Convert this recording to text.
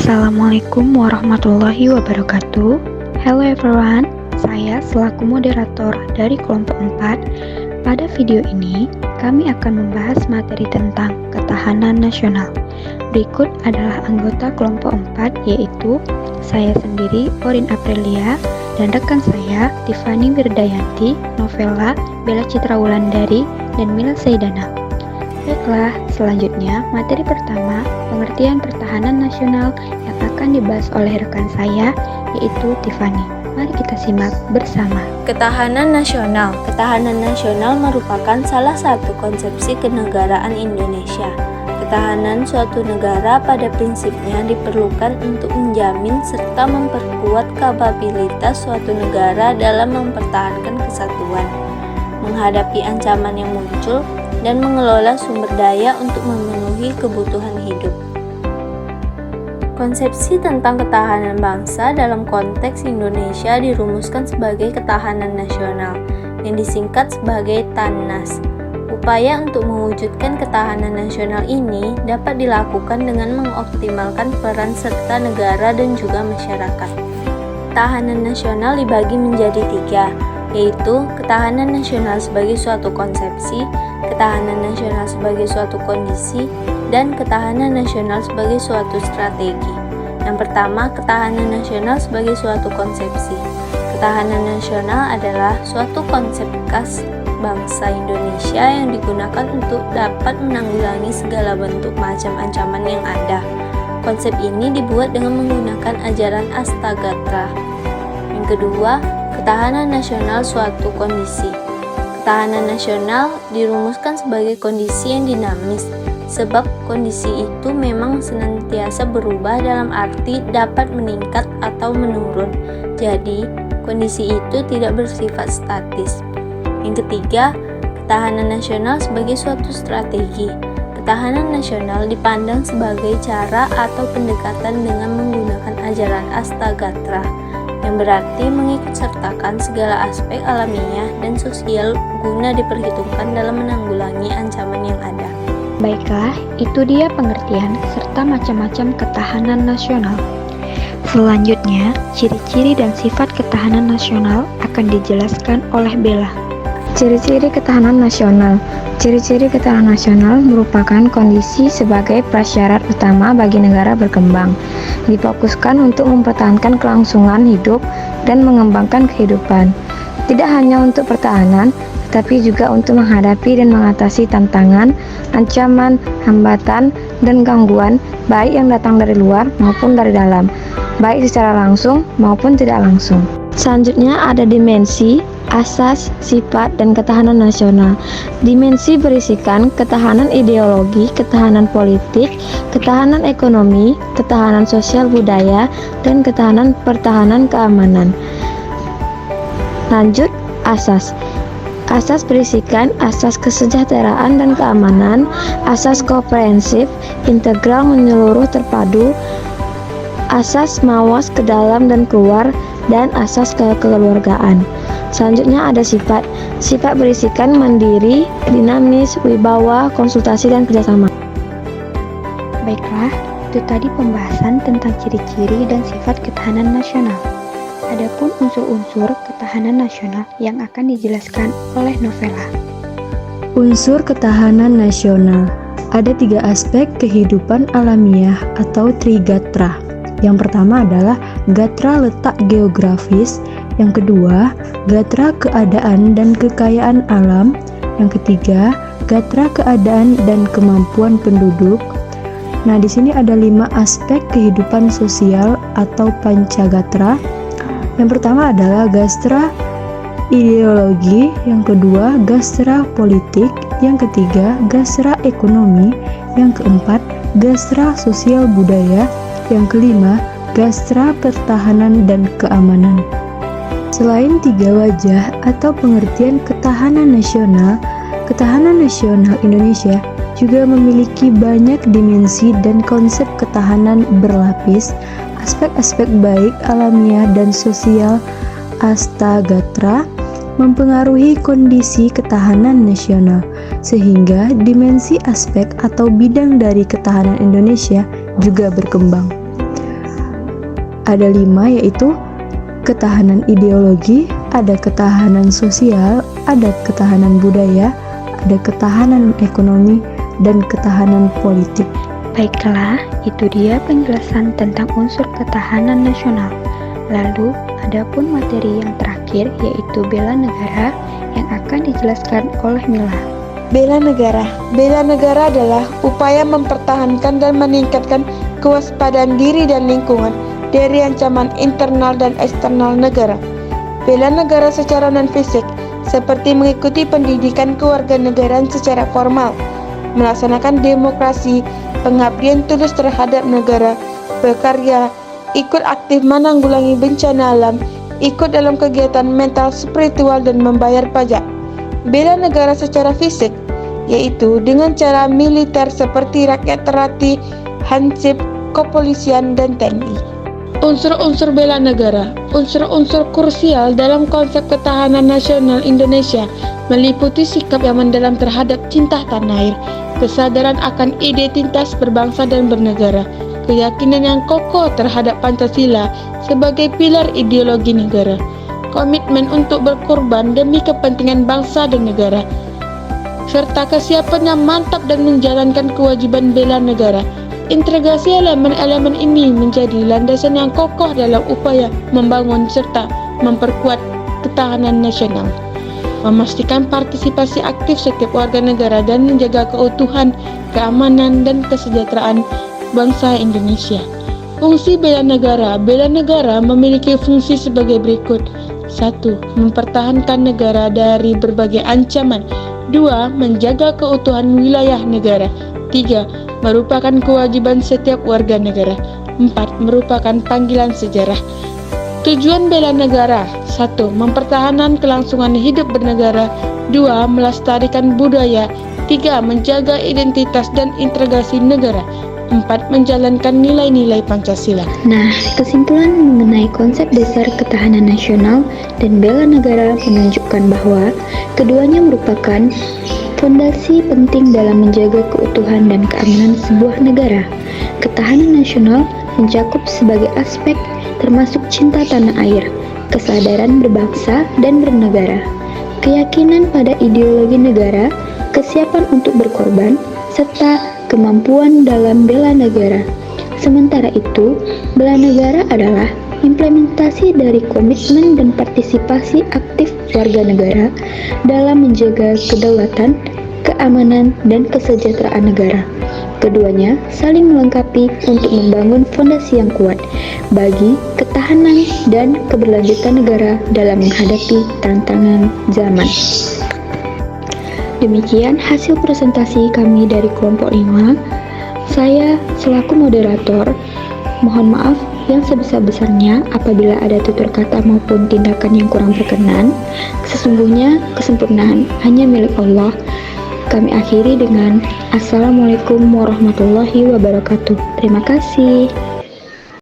Assalamualaikum warahmatullahi wabarakatuh. Hello everyone, saya selaku moderator dari kelompok 4. Pada video ini, kami akan membahas materi tentang ketahanan nasional. Berikut adalah anggota kelompok 4, yaitu saya sendiri, Orin Aprilia, dan rekan saya, Tiffany Wirdayanti, Novella, Bella Citra Wulandari, dan Mila Saidana. Baiklah, selanjutnya materi pertama, pengertian pertahanan nasional yang akan dibahas oleh rekan saya, yaitu Tiffany. Mari kita simak bersama. Ketahanan nasional. Ketahanan nasional merupakan salah satu konsepsi kenegaraan Indonesia. Ketahanan suatu negara pada prinsipnya diperlukan untuk menjamin serta memperkuat kapabilitas suatu negara dalam mempertahankan kesatuan, menghadapi ancaman yang muncul, dan mengelola sumber daya untuk memenuhi kebutuhan hidup. Konsepsi tentang ketahanan bangsa dalam konteks Indonesia dirumuskan sebagai ketahanan nasional, yang disingkat sebagai TANNAS. Upaya untuk mewujudkan ketahanan nasional ini dapat dilakukan dengan mengoptimalkan peran serta negara dan juga masyarakat. Ketahanan nasional dibagi menjadi 3, yaitu ketahanan nasional sebagai suatu konsepsi, ketahanan nasional sebagai suatu kondisi, dan ketahanan nasional sebagai suatu strategi. Yang pertama, ketahanan nasional sebagai suatu konsepsi. Ketahanan nasional adalah suatu konsep khas bangsa Indonesia yang digunakan untuk dapat menanggulangi segala bentuk macam ancaman yang ada. Konsep ini dibuat dengan menggunakan ajaran Astagatra. Yang kedua, ketahanan nasional suatu kondisi. Ketahanan nasional dirumuskan sebagai kondisi yang dinamis, sebab kondisi itu memang senantiasa berubah dalam arti dapat meningkat atau menurun. Jadi, kondisi itu tidak bersifat statis. Yang ketiga, ketahanan nasional sebagai suatu strategi. Ketahanan nasional dipandang sebagai cara atau pendekatan dengan menggunakan ajaran Astagatra, yang berarti mengikutsertakan segala aspek alamiah dan sosial guna diperhitungkan dalam menanggulangi ancaman yang ada. Baiklah, itu dia pengertian serta macam-macam ketahanan nasional. Selanjutnya, ciri-ciri dan sifat ketahanan nasional akan dijelaskan oleh Bella. Ciri-ciri ketahanan nasional. Ciri-ciri ketahanan nasional merupakan kondisi sebagai prasyarat utama bagi negara berkembang. Difokuskan untuk mempertahankan kelangsungan hidup dan mengembangkan kehidupan. Tidak hanya untuk pertahanan, tetapi juga untuk menghadapi dan mengatasi tantangan, ancaman, hambatan, dan gangguan, baik yang datang dari luar maupun dari dalam, baik secara langsung maupun tidak langsung. Selanjutnya ada dimensi, asas, sifat, dan ketahanan nasional. Dimensi berisikan ketahanan ideologi, ketahanan politik, ketahanan ekonomi, ketahanan sosial budaya, dan ketahanan pertahanan keamanan. Lanjut, asas. Asas berisikan asas kesejahteraan dan keamanan, asas komprehensif, integral menyeluruh terpadu, asas mawas ke dalam dan keluar, dan asas kekeluargaan. Selanjutnya ada sifat. Sifat berisikan mandiri, dinamis, wibawa, konsultasi, dan kerjasama. Baiklah, itu tadi pembahasan tentang ciri-ciri dan sifat ketahanan nasional. Adapun unsur-unsur ketahanan nasional yang akan dijelaskan oleh Novella. Unsur ketahanan nasional. Ada 3 aspek kehidupan alamiah atau trigatra. Yang pertama adalah gatra letak geografis, yang kedua gatra keadaan dan kekayaan alam, yang ketiga gatra keadaan dan kemampuan penduduk. Nah, di sini ada 5 aspek kehidupan sosial atau pancagatra. Yang pertama adalah gastra ideologi, yang kedua gastra politik, yang ketiga gastra ekonomi, yang keempat gastra sosial budaya, yang kelima gastra pertahanan dan keamanan. Selain 3 wajah atau pengertian ketahanan nasional Indonesia juga memiliki banyak dimensi dan konsep ketahanan berlapis. Aspek-aspek baik alamiah dan sosial Astagatra mempengaruhi kondisi ketahanan nasional, sehingga dimensi aspek atau bidang dari ketahanan Indonesia juga berkembang. ada 5, yaitu ketahanan ideologi, ada ketahanan sosial, ada ketahanan budaya, ada ketahanan ekonomi, dan ketahanan politik. Baiklah, itu dia penjelasan tentang unsur ketahanan nasional. Lalu, adapun materi yang terakhir yaitu bela negara yang akan dijelaskan oleh Mila. Bela negara. Bela negara adalah upaya mempertahankan dan meningkatkan kewaspadaan diri dan lingkungan dari ancaman internal dan eksternal negara. Bela negara secara non-fisik, seperti mengikuti pendidikan kewarganegaraan secara formal, melaksanakan demokrasi, pengabdian tulus terhadap negara, berkarya, ikut aktif menanggulangi bencana alam, ikut dalam kegiatan mental, spiritual, dan membayar pajak. Bela negara secara fisik, yaitu dengan cara militer seperti rakyat terlatih, Hansip, kepolisian, dan TNI. Unsur-unsur bela negara. Unsur-unsur krusial dalam konsep ketahanan nasional Indonesia meliputi sikap yang mendalam terhadap cinta tanah air, kesadaran akan identitas berbangsa dan bernegara, keyakinan yang kokoh terhadap Pancasila sebagai pilar ideologi negara, komitmen untuk berkorban demi kepentingan bangsa dan negara, serta kesiapan yang mantap dan menjalankan kewajiban bela negara. Integrasi elemen-elemen ini menjadi landasan yang kokoh dalam upaya membangun serta memperkuat ketahanan nasional, memastikan partisipasi aktif setiap warga negara dan menjaga keutuhan, keamanan, dan kesejahteraan bangsa Indonesia. Fungsi bela negara. Bela negara memiliki fungsi sebagai berikut. 1. Mempertahankan negara dari berbagai ancaman. 2. Menjaga keutuhan wilayah negara. 3. Merupakan kewajiban setiap warga negara. 4. Merupakan panggilan sejarah. Tujuan bela negara. 1. Mempertahankan kelangsungan hidup bernegara. 2. Melestarikan budaya. 3. Menjaga identitas dan integrasi negara. 4. Menjalankan nilai-nilai Pancasila. Nah, kesimpulan mengenai konsep dasar ketahanan nasional dan bela negara menunjukkan bahwa keduanya merupakan fondasi penting dalam menjaga keutuhan dan keamanan sebuah negara. Ketahanan nasional mencakup sebagai aspek termasuk cinta tanah air, kesadaran berbangsa dan bernegara, keyakinan pada ideologi negara, kesiapan untuk berkorban, serta kemampuan dalam bela negara. Sementara itu, bela negara adalah implementasi dari komitmen dan partisipasi aktif warga negara dalam menjaga kedaulatan, keamanan, dan kesejahteraan negara. Keduanya saling melengkapi untuk membangun fondasi yang kuat bagi ketahanan dan keberlanjutan negara dalam menghadapi tantangan zaman. Demikian hasil presentasi kami dari kelompok 5. Saya selaku moderator, mohon maaf yang sebesar-besarnya apabila ada tutur kata maupun tindakan yang kurang berkenan. Sesungguhnya kesempurnaan hanya milik Allah. Kami akhiri dengan Assalamualaikum warahmatullahi wabarakatuh. Terima kasih.